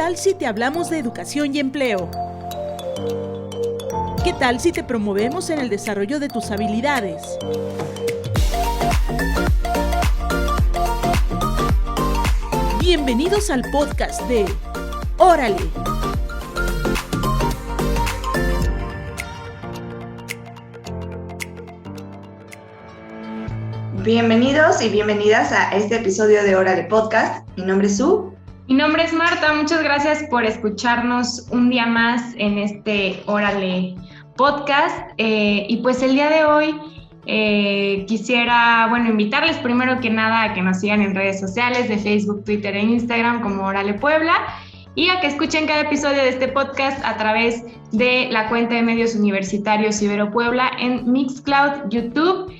tal si te hablamos de educación y empleo? ¿Qué tal si te promovemos en el desarrollo de tus habilidades? Bienvenidos al podcast de Órale. Bienvenidos y bienvenidas a este episodio de Órale Podcast. Mi nombre es Su. Mi nombre es Marta. Muchas gracias por escucharnos un día más en este Órale Podcast. Y pues el día de hoy quisiera, invitarles primero que nada a que nos sigan en redes sociales de Facebook, Twitter e Instagram como Órale Puebla y a que escuchen cada episodio de este podcast a través de la cuenta de medios universitarios Ibero Puebla en Mixcloud, YouTube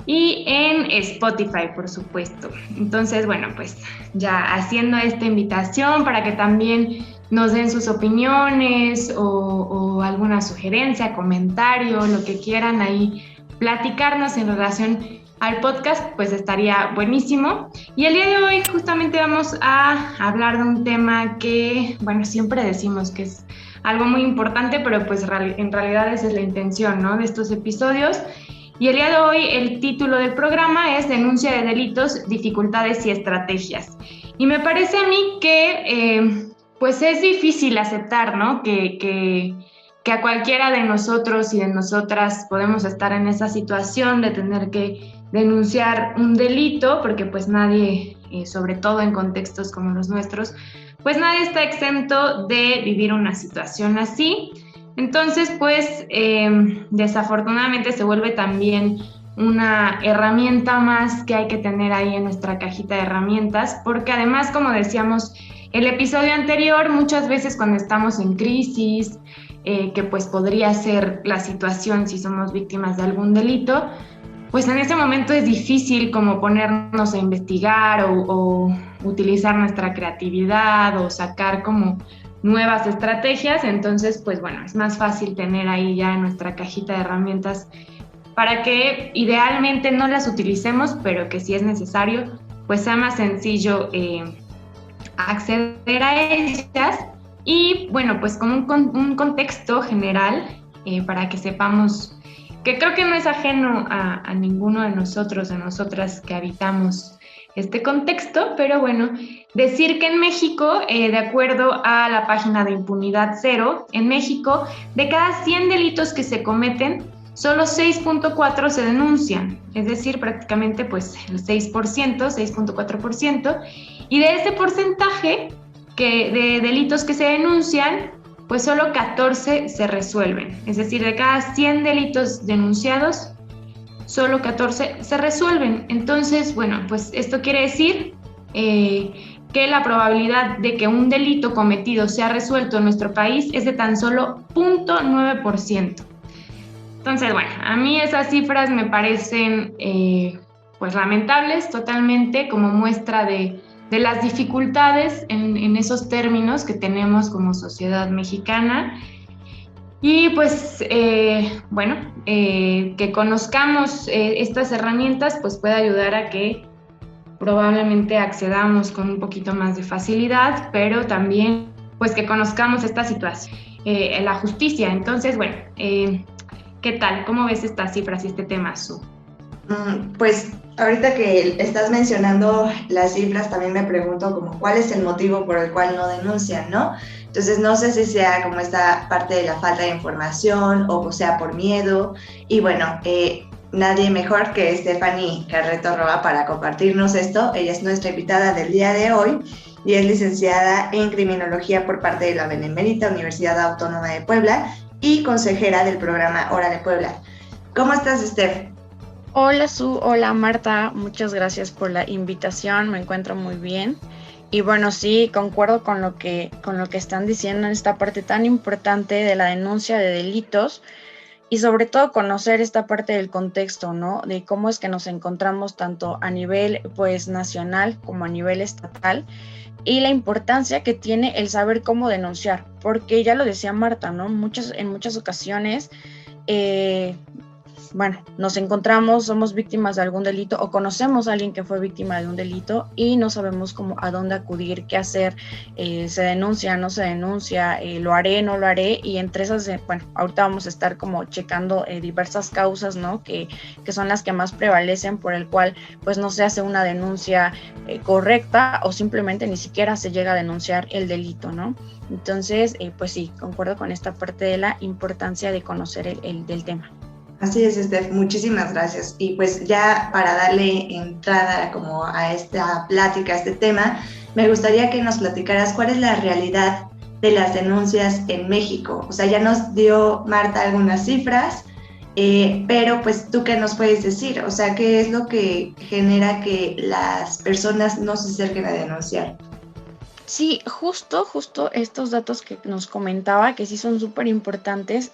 y en Spotify, por supuesto. Entonces, pues ya haciendo esta invitación para que también nos den sus opiniones o alguna sugerencia, comentario, lo que quieran ahí platicarnos en relación al podcast, pues estaría buenísimo. Y el día de hoy justamente vamos a hablar de un tema que, siempre decimos que es algo muy importante, pero pues en realidad esa es la intención, ¿no?, de estos episodios. Y el día de hoy el título del programa es Denuncia de delitos, dificultades y estrategias. Y me parece a mí que pues es difícil aceptar, ¿no?, que a cualquiera de nosotros y de nosotras podemos estar en esa situación de tener que denunciar un delito, porque pues nadie, sobre todo en contextos como los nuestros, pues nadie está exento de vivir una situación así. Entonces, pues, desafortunadamente se vuelve también una herramienta más que hay que tener ahí en nuestra cajita de herramientas, porque además, como decíamos el episodio anterior, muchas veces cuando estamos en crisis, que pues podría ser la situación si somos víctimas de algún delito, pues en ese momento es difícil como ponernos a investigar o utilizar nuestra creatividad o sacar como nuevas estrategias. Entonces, pues es más fácil tener ahí ya nuestra cajita de herramientas para que idealmente no las utilicemos, pero que si es necesario, pues sea más sencillo acceder a ellas. Y pues con un contexto general para que sepamos que creo que no es ajeno a ninguno de nosotros, de nosotras que habitamos este contexto, pero decir que en México, de acuerdo a la página de Impunidad Cero, en México, de cada 100 delitos que se cometen, solo 6.4 se denuncian, es decir, prácticamente pues el 6%, 6.4%, y de ese porcentaje de delitos que se denuncian, pues solo 14 se resuelven, es decir, de cada 100 delitos denunciados, solo 14 se resuelven. Entonces, pues esto quiere decir que la probabilidad de que un delito cometido sea resuelto en nuestro país es de tan solo 0.9%. Entonces, a mí esas cifras me parecen pues lamentables totalmente, como muestra de las dificultades en esos términos que tenemos como sociedad mexicana. Y pues, que conozcamos estas herramientas, pues puede ayudar a que probablemente accedamos con un poquito más de facilidad, pero también pues que conozcamos esta situación, la justicia. Entonces, ¿qué tal? ¿Cómo ves estas cifras y este tema, Su? Pues ahorita que estás mencionando las cifras, también me pregunto como cuál es el motivo por el cual no denuncian, ¿no? Entonces no sé si sea como esta parte de la falta de información o sea por miedo. Y nadie mejor que Stephanie Carreto Roa para compartirnos esto. Ella es nuestra invitada del día de hoy y es licenciada en Criminología por parte de la Benemérita Universidad Autónoma de Puebla y consejera del programa Órale Puebla. ¿Cómo estás, Steph? Hola Su, hola Marta, muchas gracias por la invitación, me encuentro muy bien. Y sí, concuerdo con lo que están diciendo en esta parte tan importante de la denuncia de delitos y sobre todo conocer esta parte del contexto, ¿no? De cómo es que nos encontramos tanto a nivel pues nacional como a nivel estatal y la importancia que tiene el saber cómo denunciar, porque ya lo decía Marta, ¿no? En muchas ocasiones bueno, nos encontramos, somos víctimas de algún delito o conocemos a alguien que fue víctima de un delito y no sabemos cómo a dónde acudir, qué hacer, se denuncia, no se denuncia, lo haré, no lo haré, y entre esas, bueno, ahorita vamos a estar como checando diversas causas, ¿no? Que son las que más prevalecen, por el cual pues no se hace una denuncia correcta o simplemente ni siquiera se llega a denunciar el delito, ¿no? Entonces, pues sí, concuerdo con esta parte de la importancia de conocer del tema. Así es, Steph, muchísimas gracias. Y pues ya para darle entrada como a esta plática, a este tema, me gustaría que nos platicaras cuál es la realidad de las denuncias en México. O sea, ya nos dio Marta algunas cifras, pero pues tú qué nos puedes decir, o sea, ¿qué es lo que genera que las personas no se acerquen a denunciar? Sí, justo estos datos que nos comentaba, que sí son súper importantes,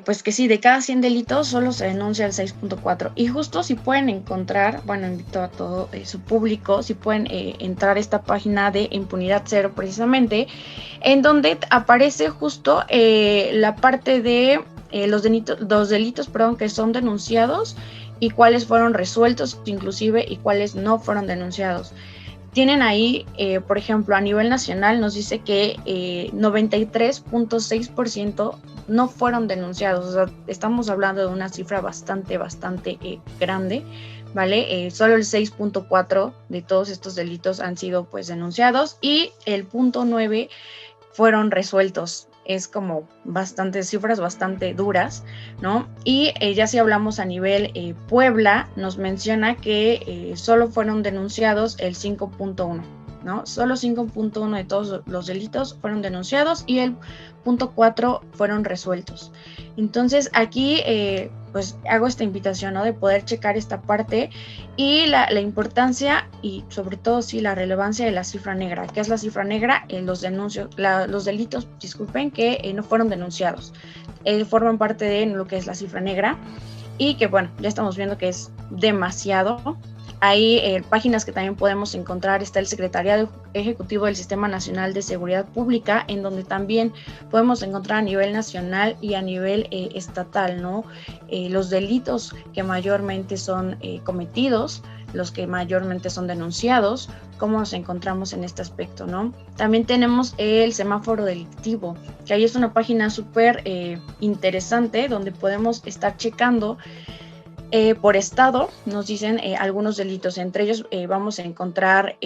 pues que sí, de cada 100 delitos solo se denuncia el 6.4. Y justo si pueden encontrar, bueno, invito a todo su público, si pueden entrar a esta página de Impunidad Cero precisamente, en donde aparece justo la parte de los delitos, que son denunciados y cuáles fueron resueltos inclusive y cuáles no fueron denunciados. Tienen ahí, por ejemplo, a nivel nacional nos dice que 93.6% no fueron denunciados. O sea, estamos hablando de una cifra bastante grande, ¿vale? Solo el 6.4% de todos estos delitos han sido pues denunciados y el 0.9% fueron resueltos. Es como cifras bastante duras, ¿no? Y ya si hablamos a nivel Puebla, nos menciona que solo fueron denunciados el 5.1%, ¿no? Solo 5.1% de todos los delitos fueron denunciados y el 0.4% fueron resueltos. Entonces aquí pues hago esta invitación, ¿no? De poder checar esta parte y la importancia y sobre todo sí la relevancia de la cifra negra. ¿Qué es la cifra negra? Los delitos, que no fueron denunciados. Forman parte de lo que es la cifra negra y que bueno, ya estamos viendo que es demasiado. Hay páginas que también podemos encontrar, está el Secretariado Ejecutivo del Sistema Nacional de Seguridad Pública, en donde también podemos encontrar a nivel nacional y a nivel estatal, ¿no? Los delitos que mayormente son cometidos, los que mayormente son denunciados, cómo nos encontramos en este aspecto, ¿no? También tenemos el semáforo delictivo, que ahí es una página súper interesante donde podemos estar checando por estado, nos dicen algunos delitos. Entre ellos vamos a encontrar,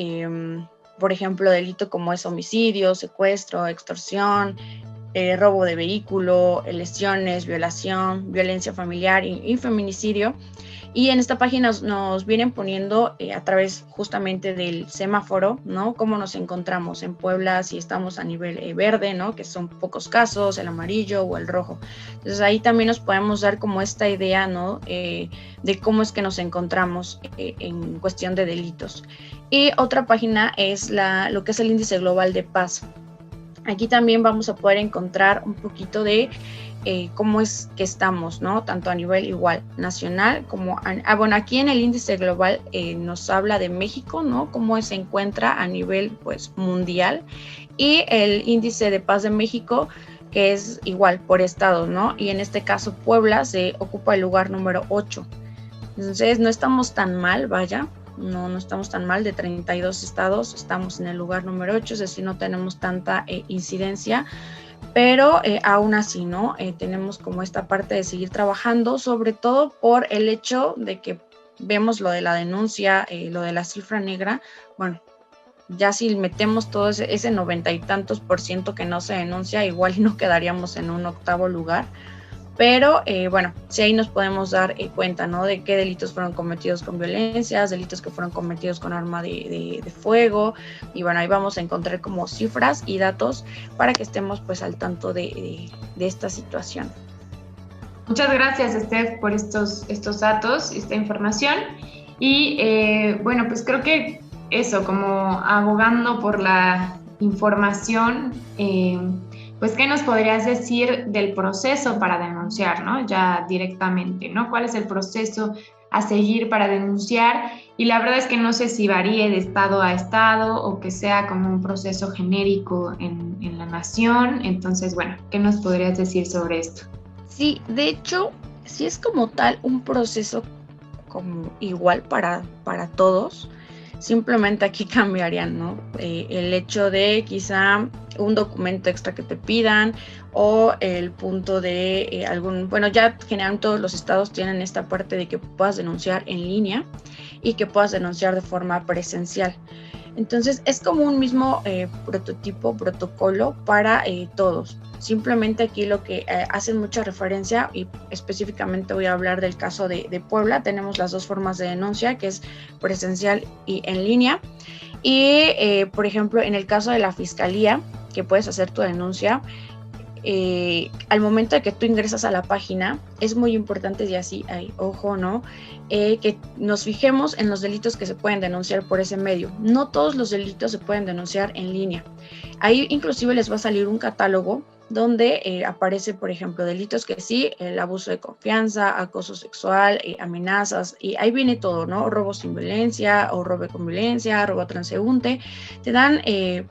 por ejemplo, delito como es homicidio, secuestro, extorsión, robo de vehículo, lesiones, violación, violencia familiar y feminicidio. Y en esta página nos vienen poniendo a través justamente del semáforo, ¿no? Cómo nos encontramos en Puebla, si estamos a nivel verde, ¿no? Que son pocos casos, el amarillo o el rojo. Entonces ahí también nos podemos dar como esta idea, ¿no? De cómo es que nos encontramos en cuestión de delitos. Y otra página es lo que es el índice global de paz. Aquí también vamos a poder encontrar un poquito de cómo es que estamos, ¿no? Tanto a nivel igual nacional como, bueno, aquí en el índice global nos habla de México, ¿no? Cómo se encuentra a nivel, pues, mundial. Y el índice de paz de México, que es igual por estado, ¿no? Y en este caso Puebla se ocupa el lugar número 8. Entonces no estamos tan mal, vaya. No estamos tan mal, de 32 estados estamos en el lugar número 8, es decir, no tenemos tanta incidencia, pero aún así, ¿no? Tenemos como esta parte de seguir trabajando, sobre todo por el hecho de que vemos lo de la denuncia, lo de la cifra negra. Bueno, ya si metemos todo ese 90 y tantos % que no se denuncia, igual no quedaríamos en un 8º lugar. Pero bueno, sí ahí nos podemos dar cuenta, ¿no? De qué delitos fueron cometidos con violencias, delitos que fueron cometidos con arma de fuego. Y bueno, ahí vamos a encontrar como cifras y datos para que estemos pues al tanto de esta situación. Muchas gracias, Steph, por estos datos, esta información. Y bueno, pues creo que eso, como abogando por la información, pues, ¿qué nos podrías decir del proceso para denunciar, ¿no? Ya directamente, ¿no? ¿Cuál es el proceso a seguir para denunciar? Y la verdad es que no sé si varíe de estado a estado o que sea como un proceso genérico en la nación. Entonces, bueno, ¿qué nos podrías decir sobre esto? Sí, de hecho, sí es como tal un proceso como igual para todos, simplemente aquí cambiarían, ¿no? El hecho de quizá un documento extra que te pidan o el punto de bueno, ya generalmente todos los estados tienen esta parte de que puedas denunciar en línea y que puedas denunciar de forma presencial. Entonces es como un mismo protocolo para todos. Simplemente aquí lo que hacen mucha referencia, y específicamente voy a hablar del caso de Puebla, tenemos las dos formas de denuncia, que es presencial y en línea. Y por ejemplo, en el caso de la fiscalía, que puedes hacer tu denuncia, al momento de que tú ingresas a la página, es muy importante, y así, ojo, ¿no? Que nos fijemos en los delitos que se pueden denunciar por ese medio. No todos los delitos se pueden denunciar en línea. Ahí inclusive les va a salir un catálogo donde aparece, por ejemplo, delitos que sí, el abuso de confianza, acoso sexual, amenazas, y ahí viene todo, ¿no? Robo sin violencia o robo con violencia, robo transeúnte. Te dan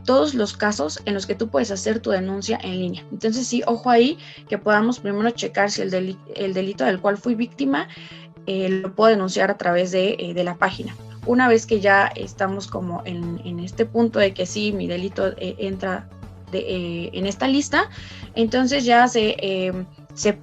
todos los casos en los que tú puedes hacer tu denuncia en línea. Entonces sí, ojo ahí, que podamos primero checar si el delito del cual fui víctima lo puedo denunciar a través de la página. Una vez que ya estamos como en este punto de que sí, mi delito entra en esta lista, entonces ya se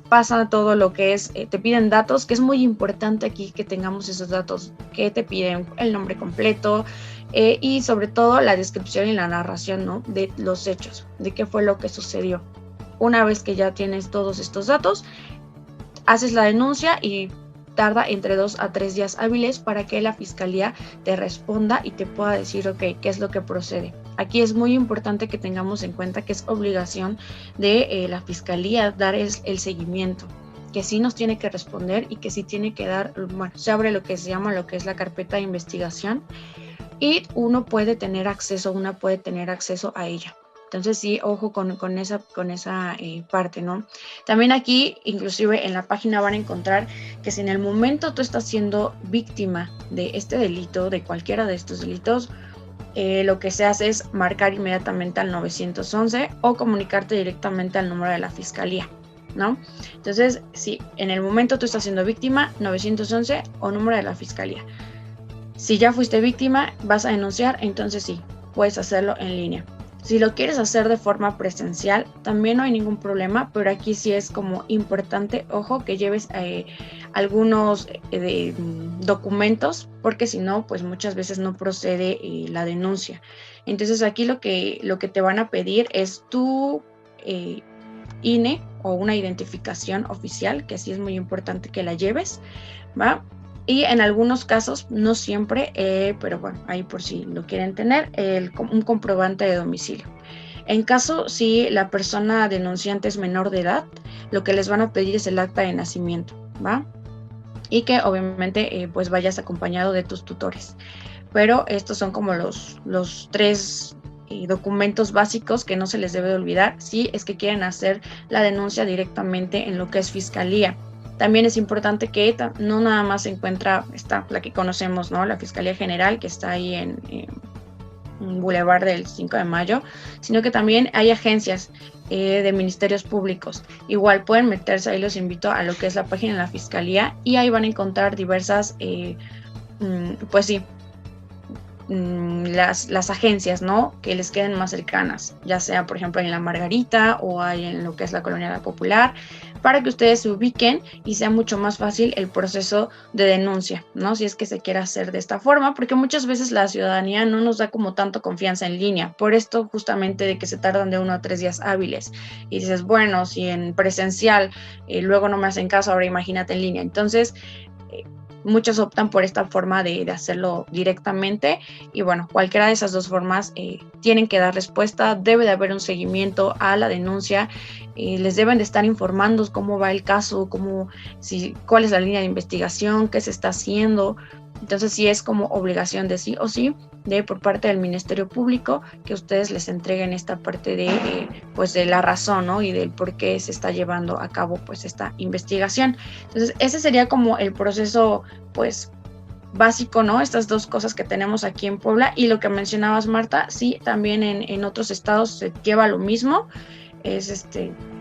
pasa todo lo que es, te piden datos, que es muy importante aquí que tengamos esos datos, que te piden el nombre completo y sobre todo la descripción y la narración, ¿no? De los hechos, de qué fue lo que sucedió. Una vez que ya tienes todos estos datos, haces la denuncia y tarda entre 2 a 3 días hábiles para que la fiscalía te responda y te pueda decir, ok, qué es lo que procede. Aquí es muy importante que tengamos en cuenta que es obligación de la fiscalía dar el seguimiento, que sí nos tiene que responder y que sí tiene que dar, bueno, se abre lo que se llama lo que es la carpeta de investigación y una puede tener acceso a ella. Entonces sí, ojo con esa parte, ¿no? También aquí, inclusive en la página van a encontrar que si en el momento tú estás siendo víctima de este delito, de cualquiera de estos delitos, lo que se hace es marcar inmediatamente al 911 o comunicarte directamente al número de la fiscalía, ¿no? Entonces, si en el momento tú estás siendo víctima, 911 o número de la fiscalía. Si ya fuiste víctima, vas a denunciar, entonces sí, puedes hacerlo en línea. Si lo quieres hacer de forma presencial, también no hay ningún problema, pero aquí sí es como importante, ojo, que lleves algunos documentos, porque si no, pues muchas veces no procede la denuncia. Entonces aquí lo que te van a pedir es tu INE o una identificación oficial, que sí es muy importante que la lleves, ¿va? Y en algunos casos, no siempre, pero bueno, ahí por si lo quieren tener, un comprobante de domicilio. En caso, si la persona denunciante es menor de edad, lo que les van a pedir es el acta de nacimiento, ¿va? Y que obviamente pues vayas acompañado de tus tutores. Pero estos son como los 3 documentos básicos que no se les debe de olvidar si es que quieren hacer la denuncia directamente en lo que es fiscalía. También es importante que no nada más se encuentra, está la que conocemos, ¿no? La Fiscalía General, que está ahí en Boulevard del 5 de Mayo, sino que también hay agencias de ministerios públicos. Igual pueden meterse, ahí los invito a lo que es la página de la Fiscalía y ahí van a encontrar diversas, pues sí, las agencias, ¿no? Que les queden más cercanas, ya sea por ejemplo en la Margarita o hay en lo que es la Colonia La Popular, para que ustedes se ubiquen y sea mucho más fácil el proceso de denuncia, ¿no? Si es que se quiere hacer de esta forma, porque muchas veces la ciudadanía no nos da como tanto confianza en línea, por esto justamente de que se tardan de 1 a 3 días hábiles, y dices, bueno, si en presencial luego no me hacen caso, ahora imagínate en línea. Entonces muchos optan por esta forma de hacerlo directamente y bueno, cualquiera de esas dos formas tienen que dar respuesta, debe de haber un seguimiento a la denuncia, les deben de estar informando cómo va el caso, cuál es la línea de investigación, qué se está haciendo. Entonces sí es como obligación de sí o sí por parte del Ministerio Público que ustedes les entreguen esta parte de pues de la razón, ¿no? Y del por qué se está llevando a cabo pues esta investigación. Entonces ese sería como el proceso pues básico, ¿no? Estas dos cosas que tenemos aquí en Puebla y lo que mencionabas, Marta, sí, también en otros estados se lleva lo mismo. es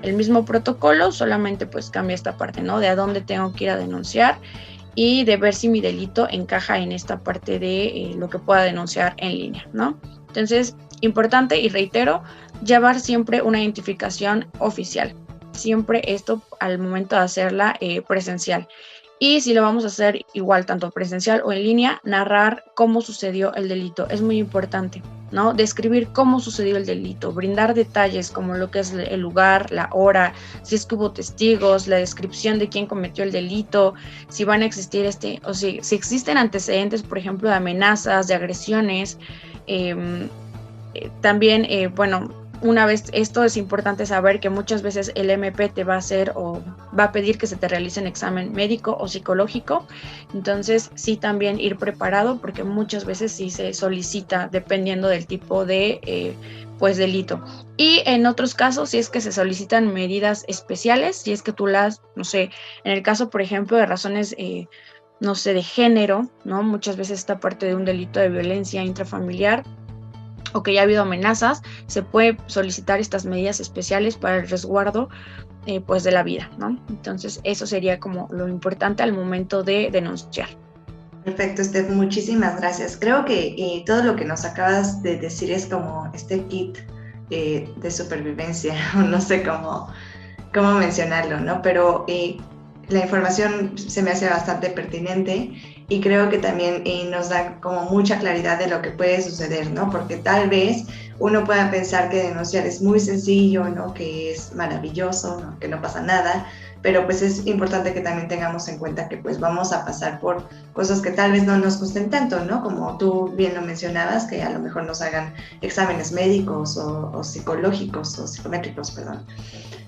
el mismo protocolo, solamente pues cambia esta parte, ¿no? De a dónde tengo que ir a denunciar y de ver si mi delito encaja en esta parte de lo que pueda denunciar en línea, ¿no? Entonces, importante y reitero, llevar siempre una identificación oficial, siempre esto al momento de hacerla presencial. Y si lo vamos a hacer igual, tanto presencial o en línea, narrar cómo sucedió el delito. Es muy importante, ¿no? Describir cómo sucedió el delito, brindar detalles como lo que es el lugar, la hora, si es que hubo testigos, la descripción de quién cometió el delito, si van a existir o si existen antecedentes, por ejemplo, de amenazas, de agresiones. También, una vez, esto es importante saber que muchas veces el MP te va a hacer o va a pedir que se te realice un examen médico o psicológico, entonces sí también ir preparado porque muchas veces sí se solicita dependiendo del tipo de delito. Y en otros casos, si es que se solicitan medidas especiales, si es que tú no sé, en el caso, por ejemplo, de razones no sé, de género, ¿no? Muchas veces esta parte de un delito de violencia intrafamiliar o que ya ha habido amenazas, se puede solicitar estas medidas especiales para el resguardo de la vida, ¿no? Entonces, eso sería como lo importante al momento de denunciar. Perfecto, Steph, muchísimas gracias. Creo que todo lo que nos acabas de decir es como este kit de supervivencia, no sé cómo mencionarlo, ¿no? Pero la información se me hace bastante pertinente y creo que también nos da como mucha claridad de lo que puede suceder, ¿no? Porque tal vez uno pueda pensar que denunciar es muy sencillo, ¿no? Que es maravilloso, ¿no? Que no pasa nada, pero pues es importante que también tengamos en cuenta que pues vamos a pasar por cosas que tal vez no nos gusten tanto, ¿no? Como tú bien lo mencionabas, que a lo mejor nos hagan exámenes médicos o psicológicos o psicométricos, perdón.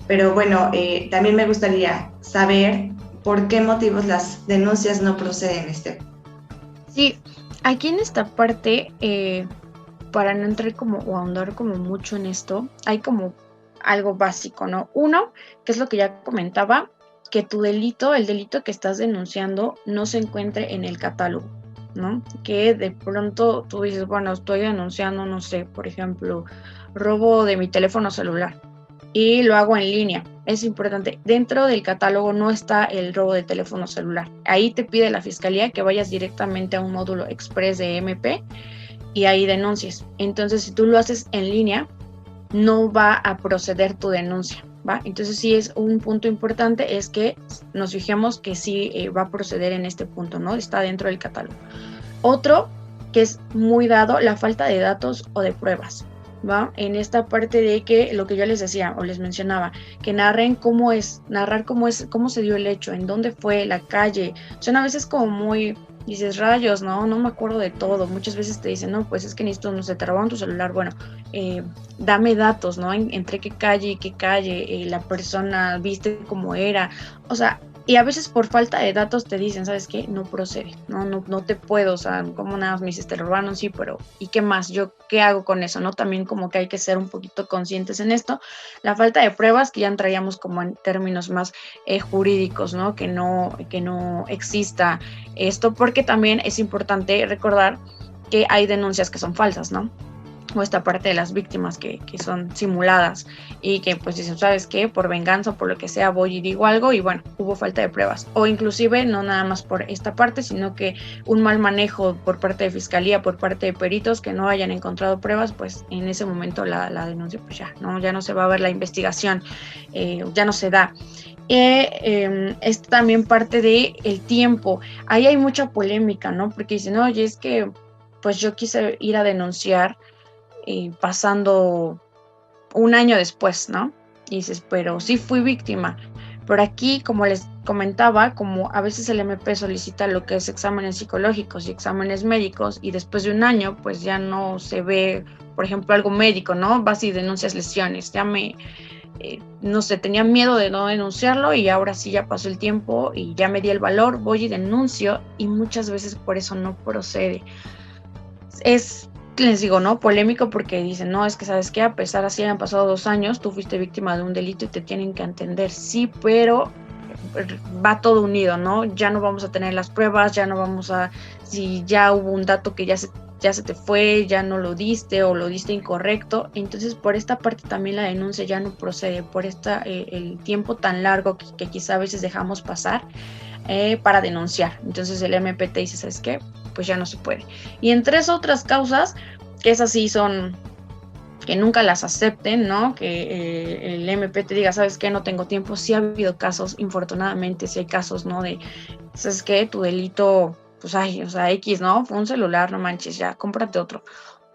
Pero bueno, también me gustaría saber por qué motivos las denuncias no proceden, Sí, aquí en esta parte, para no entrar como o ahondar como mucho en esto, hay como algo básico, ¿no? Uno, que es lo que ya comentaba, que tu delito, el delito que estás denunciando, no se encuentre en el catálogo, ¿no? Que de pronto tú dices, bueno, estoy denunciando, no sé, por ejemplo, robo de mi teléfono celular y lo hago en línea. Es importante, dentro del catálogo no está el robo de teléfono celular. Ahí te pide la fiscalía que vayas directamente a un módulo express de MP y ahí denuncies. Entonces, si tú lo haces en línea, no va a proceder tu denuncia, ¿va? Entonces, sí es un punto importante, es que nos fijemos que sí va a proceder en este punto, ¿no? Está dentro del catálogo. Otro que es muy dado, la falta de datos o de pruebas, ¿va? En esta parte de que lo que yo les decía o les mencionaba, que narren cómo se dio el hecho, en dónde fue, la calle. Son a veces como muy, dices, rayos, no me acuerdo de todo. Muchas veces te dicen, no, pues es que necesito, no sé, te robaron tu celular, bueno, dame datos, ¿no? Entre qué calle, la persona, viste cómo era, o sea, y a veces por falta de datos te dicen, ¿sabes qué? No procede, no te puedo, o sea, como nada más me dices, te robaron, sí, pero ¿y qué más? ¿Yo qué hago con eso? ¿No? También como que hay que ser un poquito conscientes en esto. La falta de pruebas, que ya entraríamos como en términos más jurídicos, ¿no? Que no exista esto, porque también es importante recordar que hay denuncias que son falsas, ¿no? O esta parte de las víctimas que son simuladas y que pues dicen, ¿sabes qué? Por venganza o por lo que sea voy y digo algo y bueno, hubo falta de pruebas. O inclusive no nada más por esta parte, sino que un mal manejo por parte de fiscalía, por parte de peritos que no hayan encontrado pruebas, pues en ese momento la denuncia pues ya no se va a ver la investigación, ya no se da. Es también parte de el tiempo. Ahí hay mucha polémica, ¿no? Porque dicen, oye, es que pues yo quise ir a denunciar pasando un año después, ¿no? Y dices, pero sí fui víctima. Pero aquí, como les comentaba, como a veces el MP solicita lo que es exámenes psicológicos y exámenes médicos y después de un año, pues ya no se ve, por ejemplo, algo médico, ¿no? Vas y denuncias lesiones. Ya no sé, tenía miedo de no denunciarlo y ahora sí ya pasó el tiempo y ya me di el valor, voy y denuncio y muchas veces por eso no procede. Les digo, ¿no? Polémico porque dicen, no, es que sabes qué, a pesar así han pasado 2 años, tú fuiste víctima de un delito y te tienen que entender, sí, pero va todo unido, ¿no? Ya no vamos a tener las pruebas, ya no vamos a, si ya hubo un dato que ya se ya se te fue, ya no lo diste o lo diste incorrecto. Entonces por esta parte también la denuncia ya no procede, por el tiempo tan largo que quizá a veces dejamos pasar para denunciar. Entonces el MP te dice, ¿sabes qué? Pues ya no se puede. Y en 3 otras causas, que esas sí son que nunca las acepten, ¿no? Que el MP te diga, ¿sabes qué? No tengo tiempo. Sí ha habido casos, infortunadamente, sí hay casos, ¿no? De, ¿sabes qué? Tu delito, pues, ay, o sea, X, ¿no? Fue un celular, no manches, ya, cómprate otro.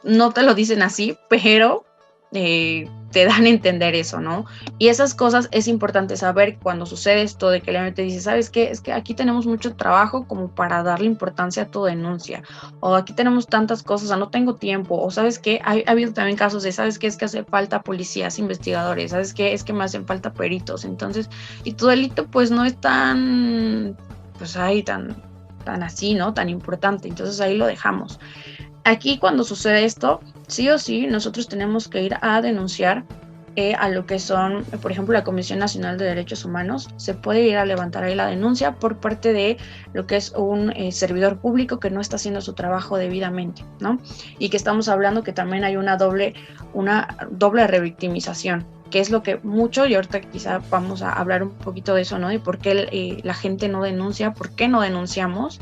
No te lo dicen así, pero te dan a entender eso, ¿no? Y esas cosas es importante saber cuando sucede esto de que el MP te dice, ¿sabes qué? Es que aquí tenemos mucho trabajo como para darle importancia a tu denuncia, o aquí tenemos tantas cosas, o sea, no tengo tiempo, o ¿sabes qué? Ha habido también casos de, ¿sabes qué? Es que hace falta policías, investigadores, ¿sabes qué? Es que me hacen falta peritos, entonces, y tu delito pues no es tan, pues ahí, tan así, ¿no? Tan importante, entonces ahí lo dejamos. Aquí cuando sucede esto, sí o sí, nosotros tenemos que ir a denunciar a lo que son, por ejemplo, la Comisión Nacional de Derechos Humanos. Se puede ir a levantar ahí la denuncia por parte de lo que es un servidor público que no está haciendo su trabajo debidamente, ¿no? Y que estamos hablando que también hay una doble revictimización, que es lo que mucho, y ahorita quizá vamos a hablar un poquito de eso, ¿no? Y por qué la gente no denuncia, por qué no denunciamos,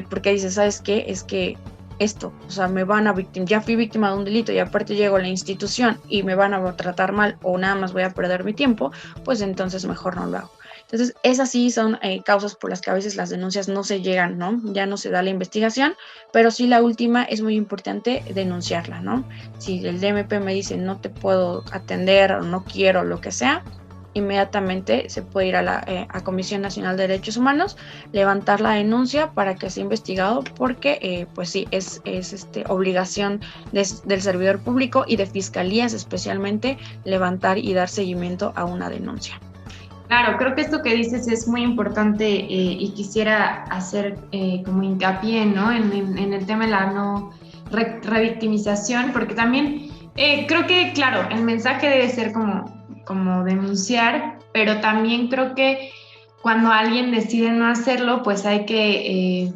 porque dice, ¿sabes qué? Es que esto, o sea, me van a ya fui víctima de un delito y aparte llego a la institución y me van a tratar mal o nada más voy a perder mi tiempo, pues entonces mejor no lo hago. Entonces, esas sí son causas por las que a veces las denuncias no se llegan, ¿no? Ya no se da la investigación, pero sí la última es muy importante denunciarla, ¿no? Si el DMP me dice no te puedo atender o no quiero lo que sea, inmediatamente se puede ir a la Comisión Nacional de Derechos Humanos, levantar la denuncia para que sea investigado, porque pues sí, es obligación del servidor público y de fiscalías especialmente levantar y dar seguimiento a una denuncia. Claro, creo que esto que dices es muy importante y quisiera hacer como hincapié, ¿no? En el tema de la no revictimización, porque también creo que, claro, el mensaje debe ser como denunciar, pero también creo que cuando alguien decide no hacerlo, pues hay que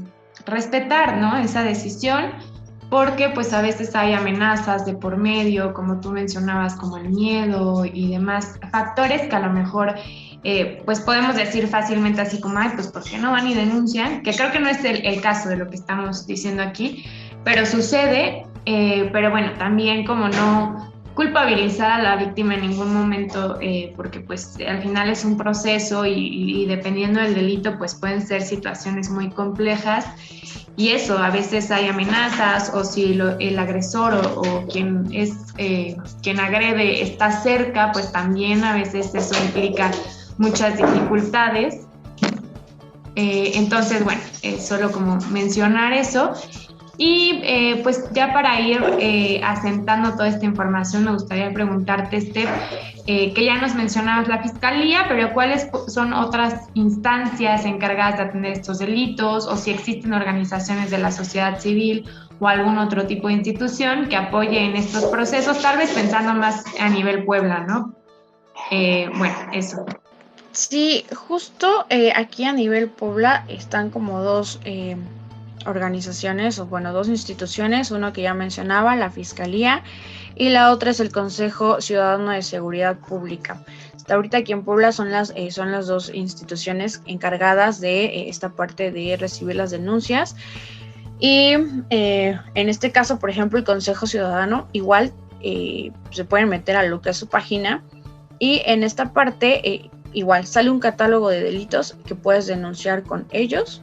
respetar, ¿no? Esa decisión, porque pues a veces hay amenazas de por medio, como tú mencionabas, como el miedo y demás factores que a lo mejor pues podemos decir fácilmente así como, ay, pues ¿por qué no van y denuncian? Que creo que no es el caso de lo que estamos diciendo aquí, pero sucede, pero bueno, también como no culpabilizar a la víctima en ningún momento, porque pues al final es un proceso y dependiendo del delito pues pueden ser situaciones muy complejas y eso, a veces hay amenazas o si el agresor o quien agrede está cerca, pues también a veces eso implica muchas dificultades. Entonces, bueno, solo como mencionar eso. Y pues ya para ir asentando toda esta información, me gustaría preguntarte, Steph, que ya nos mencionabas la Fiscalía, pero ¿cuáles son otras instancias encargadas de atender estos delitos? O si existen organizaciones de la sociedad civil o algún otro tipo de institución que apoye en estos procesos, tal vez pensando más a nivel Puebla, ¿no? Bueno, eso. Sí, justo aquí a nivel Puebla están como dos organizaciones, o bueno, dos instituciones, uno que ya mencionaba, la Fiscalía, y la otra es el Consejo Ciudadano de Seguridad Pública. Hasta ahorita aquí en Puebla son las dos instituciones encargadas de esta parte de recibir las denuncias. Y en este caso, por ejemplo, el Consejo Ciudadano, igual se pueden meter a lo que es su página, y en esta parte igual sale un catálogo de delitos que puedes denunciar con ellos,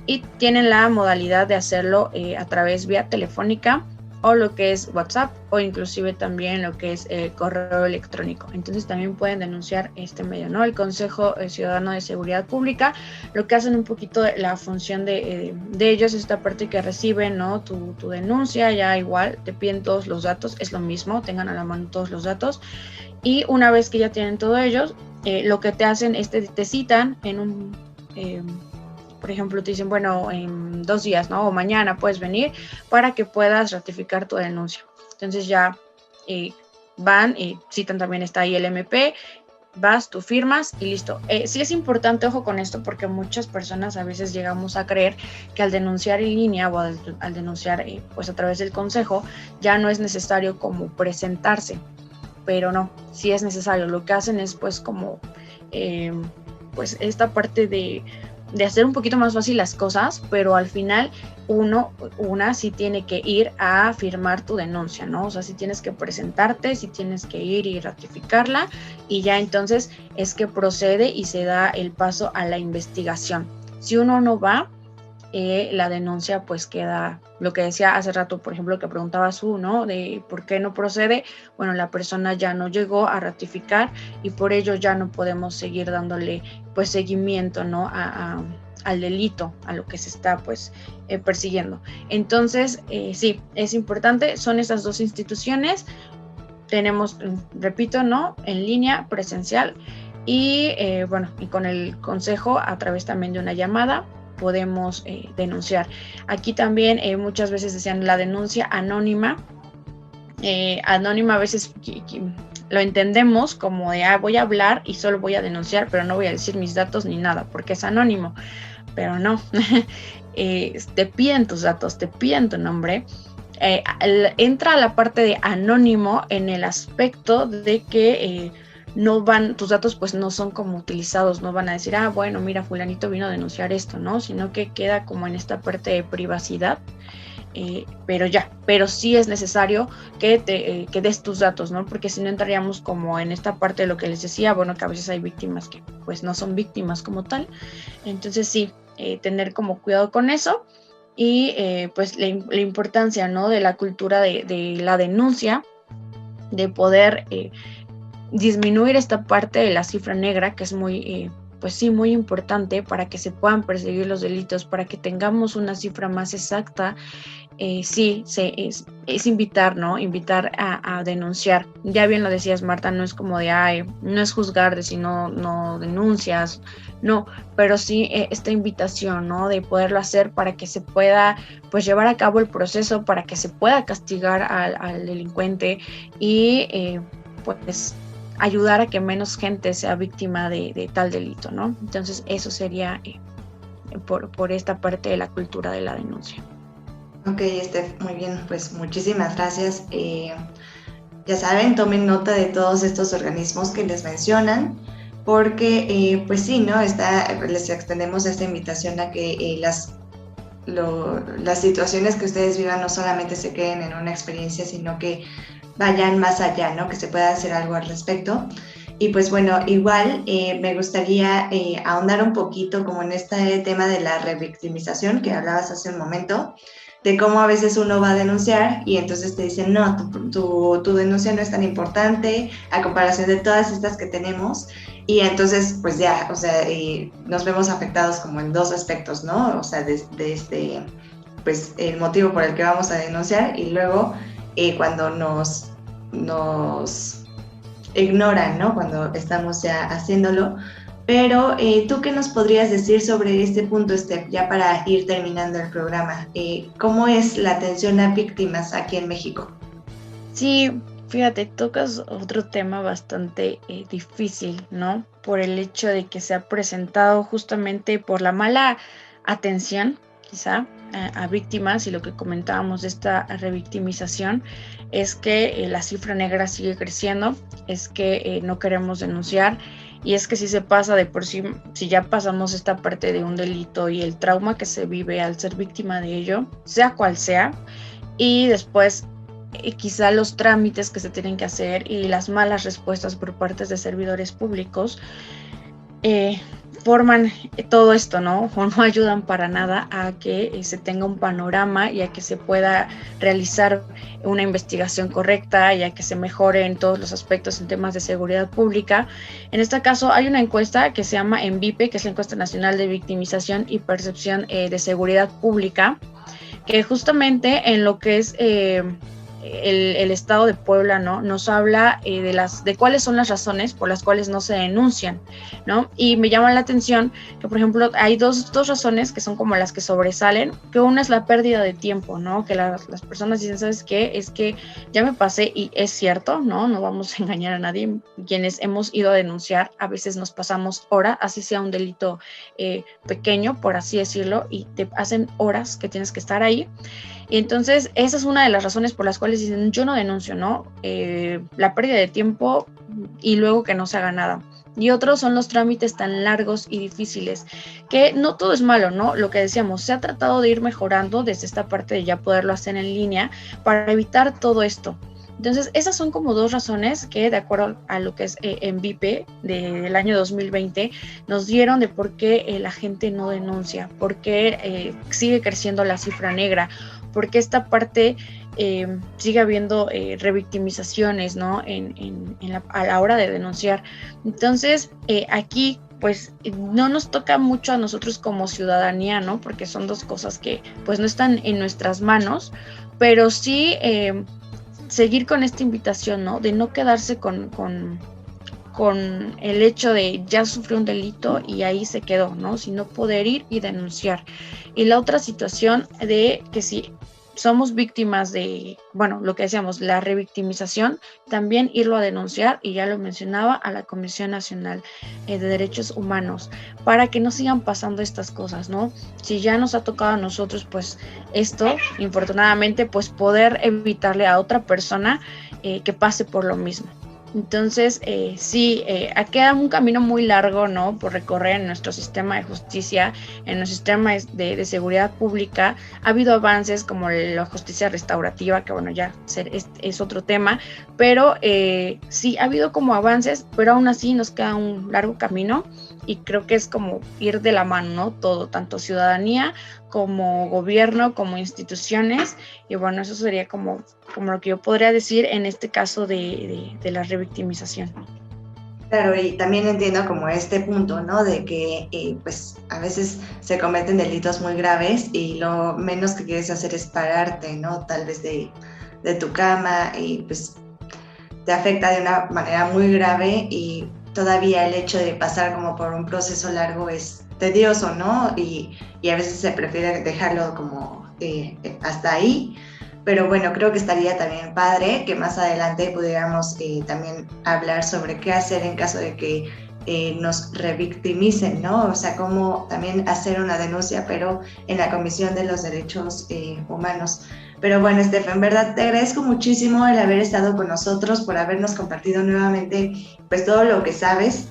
y tienen la modalidad de hacerlo a través vía telefónica o lo que es WhatsApp o inclusive también lo que es correo electrónico. Entonces también pueden denunciar este medio, ¿no? El Consejo Ciudadano de Seguridad Pública, lo que hacen un poquito la función de ellos, esta parte que reciben, ¿no? Tu denuncia, ya igual te piden todos los datos, es lo mismo, tengan a la mano todos los datos, y una vez que ya tienen todos ellos, lo que te hacen es te citan en un... por ejemplo, te dicen, bueno, en 2 días, ¿no? O mañana puedes venir para que puedas ratificar tu denuncia. Entonces ya van y citan, también está ahí el MP, vas, tú firmas y listo. Sí es importante, ojo con esto, porque muchas personas a veces llegamos a creer que al denunciar en línea o al denunciar pues a través del consejo ya no es necesario como presentarse, pero no, sí es necesario. Lo que hacen es pues como pues esta parte de hacer un poquito más fácil las cosas, pero al final una sí tiene que ir a firmar tu denuncia, ¿no? O sea, sí tienes que presentarte, sí tienes que ir y ratificarla, y ya entonces es que procede y se da el paso a la investigación. Si uno no va, la denuncia pues queda, lo que decía hace rato, por ejemplo, que preguntaba Su, ¿no? De por qué no procede. Bueno, la persona ya no llegó a ratificar y por ello ya no podemos seguir dándole pues seguimiento, ¿no? Al delito, a lo que se está pues persiguiendo. Entonces, sí, es importante, son estas dos instituciones. Tenemos, repito, ¿no? En línea, presencial, y bueno, y con el consejo a través también de una llamada podemos denunciar. Aquí también muchas veces decían la denuncia anónima. Anónima a veces lo entendemos como de voy a hablar y solo voy a denunciar, pero no voy a decir mis datos ni nada porque es anónimo, pero no. Te piden tus datos, te piden tu nombre. Entra a la parte de anónimo en el aspecto de que no van, tus datos pues no son como utilizados, no van a decir, bueno, mira, fulanito vino a denunciar esto, ¿no? Sino que queda como en esta parte de privacidad, pero sí es necesario que des tus datos, ¿no? Porque si no entraríamos como en esta parte de lo que les decía, bueno, que a veces hay víctimas que pues no son víctimas como tal, entonces sí, tener como cuidado con eso, y pues la importancia, ¿no? De la cultura de la denuncia, de poder disminuir esta parte de la cifra negra, que es muy, pues sí, muy importante para que se puedan perseguir los delitos, para que tengamos una cifra más exacta. Sí, es invitar, ¿no? Invitar a denunciar. Ya bien lo decías, Marta, no es como de, no es juzgar de si no denuncias, no, pero sí esta invitación, ¿no? De poderlo hacer para que se pueda, pues, llevar a cabo el proceso, para que se pueda castigar al delincuente y, pues, ayudar a que menos gente sea víctima de tal delito, ¿no? Entonces eso sería por esta parte de la cultura de la denuncia. Ok, Steph, muy bien, pues muchísimas gracias. Ya saben, tomen nota de todos estos organismos que les mencionan, porque pues sí, ¿no? Les extendemos esta invitación a que las situaciones que ustedes vivan no solamente se queden en una experiencia, sino que vayan más allá, ¿no? Que se pueda hacer algo al respecto. Y pues bueno, igual me gustaría ahondar un poquito como en este tema de la revictimización que hablabas hace un momento, de cómo a veces uno va a denunciar y entonces te dicen, no, tu denuncia no es tan importante a comparación de todas estas que tenemos, y entonces pues ya, o sea, nos vemos afectados como en dos aspectos, ¿no? O sea, de pues el motivo por el que vamos a denunciar, y luego cuando nos ignoran, ¿no? Cuando estamos ya haciéndolo. Pero ¿tú qué nos podrías decir sobre este punto, Steph, ya para ir terminando el programa? ¿Cómo es la atención a víctimas aquí en México? Sí, fíjate, tocas otro tema bastante difícil, ¿no? Por el hecho de que se ha presentado justamente por la mala atención, quizá, a víctimas, y lo que comentábamos de esta revictimización es que la cifra negra sigue creciendo, es que no queremos denunciar, y es que si se pasa de por sí, si ya pasamos esta parte de un delito y el trauma que se vive al ser víctima de ello, sea cual sea, y después quizá los trámites que se tienen que hacer y las malas respuestas por parte de servidores públicos forman todo esto, ¿no? O no ayudan para nada a que se tenga un panorama y a que se pueda realizar una investigación correcta y a que se mejore en todos los aspectos en temas de seguridad pública. En este caso hay una encuesta que se llama ENVIPE, que es la Encuesta Nacional de Victimización y Percepción de Seguridad Pública, que justamente en lo que es el Estado de Puebla, ¿no? Nos habla de cuáles son las razones por las cuales no se denuncian, ¿no? Y me llama la atención que, por ejemplo, hay dos razones que son como las que sobresalen, que una es la pérdida de tiempo, ¿no? Que las personas dicen, ¿sabes qué? Es que ya me pasé, y es cierto, ¿no? No vamos a engañar a nadie. Quienes hemos ido a denunciar, a veces nos pasamos horas, así sea un delito pequeño, por así decirlo, y te hacen horas que tienes que estar ahí. Y entonces esa es una de las razones por las cuales dicen yo no denuncio, ¿no? La pérdida de tiempo y luego que no se haga nada. Y otros son los trámites tan largos y difíciles, que no todo es malo, ¿no? Lo que decíamos, se ha tratado de ir mejorando desde esta parte de ya poderlo hacer en línea para evitar todo esto. Entonces, esas son como dos razones que, de acuerdo a lo que es MVP del año 2020, nos dieron de por qué la gente no denuncia, por qué sigue creciendo la cifra negra, por qué esta parte sigue habiendo revictimizaciones, ¿no? A la hora de denunciar. Entonces, aquí pues no nos toca mucho a nosotros como ciudadanía, ¿no? Porque son dos cosas que pues no están en nuestras manos, pero sí seguir con esta invitación, ¿no? De no quedarse con el hecho de ya sufrió un delito y ahí se quedó, ¿no? Sino poder ir y denunciar. Y la otra situación de que si somos víctimas de, bueno, lo que decíamos, la revictimización, también irlo a denunciar, y ya lo mencionaba, a la Comisión Nacional de Derechos Humanos, para que no sigan pasando estas cosas, ¿no? Si ya nos ha tocado a nosotros, pues esto, infortunadamente, pues poder evitarle a otra persona que pase por lo mismo. Entonces, sí, queda un camino muy largo, ¿no? Por recorrer en nuestro sistema de justicia, en nuestro sistema de seguridad pública. Ha habido avances como la justicia restaurativa, que bueno, ya es otro tema, pero sí, ha habido como avances, pero aún así nos queda un largo camino, y creo que es como ir de la mano, ¿no? Todo, tanto ciudadanía como gobierno, como instituciones, y bueno, eso sería como lo que yo podría decir en este caso de la revictimización. Claro, y también entiendo como este punto, ¿no? De que pues a veces se cometen delitos muy graves y lo menos que quieres hacer es pararte, ¿no? Tal vez de tu cama, y pues te afecta de una manera muy grave, y todavía el hecho de pasar como por un proceso largo es tedioso, ¿no? Y a veces se prefiere dejarlo como hasta ahí. Pero bueno, creo que estaría también padre que más adelante pudiéramos también hablar sobre qué hacer en caso de que nos revictimicen, ¿no? O sea, cómo también hacer una denuncia, pero en la Comisión de los Derechos Humanos. Pero bueno, Steph, en verdad te agradezco muchísimo el haber estado con nosotros, por habernos compartido nuevamente pues todo lo que sabes,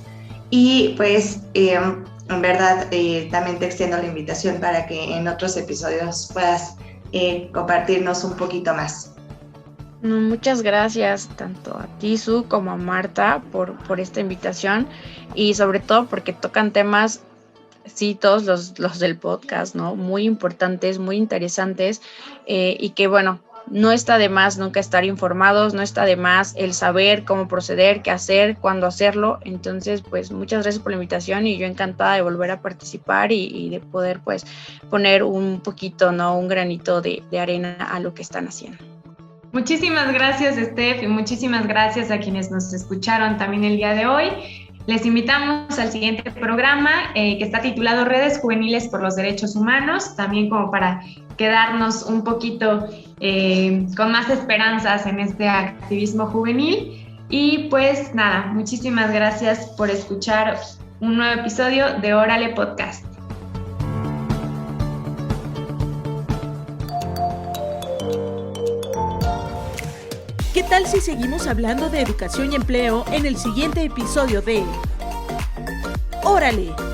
y pues en verdad también te extiendo la invitación para que en otros episodios puedas compartirnos un poquito más. Muchas gracias tanto a ti, Su, como a Marta por esta invitación, y sobre todo porque tocan temas, sí, todos los del podcast, ¿no? Muy importantes, muy interesantes, y que bueno, no está de más nunca estar informados, no está de más el saber cómo proceder, qué hacer, cuándo hacerlo. Entonces, pues muchas gracias por la invitación, y yo encantada de volver a participar y de poder pues poner un poquito, ¿no? Un granito de arena a lo que están haciendo. Muchísimas gracias, Steph, y muchísimas gracias a quienes nos escucharon también el día de hoy. Les invitamos al siguiente programa que está titulado Redes Juveniles por los Derechos Humanos, también como para quedarnos un poquito con más esperanzas en este activismo juvenil. Y pues nada, muchísimas gracias por escuchar un nuevo episodio de Órale Podcast. ¿Qué tal si seguimos hablando de educación y empleo en el siguiente episodio de Órale!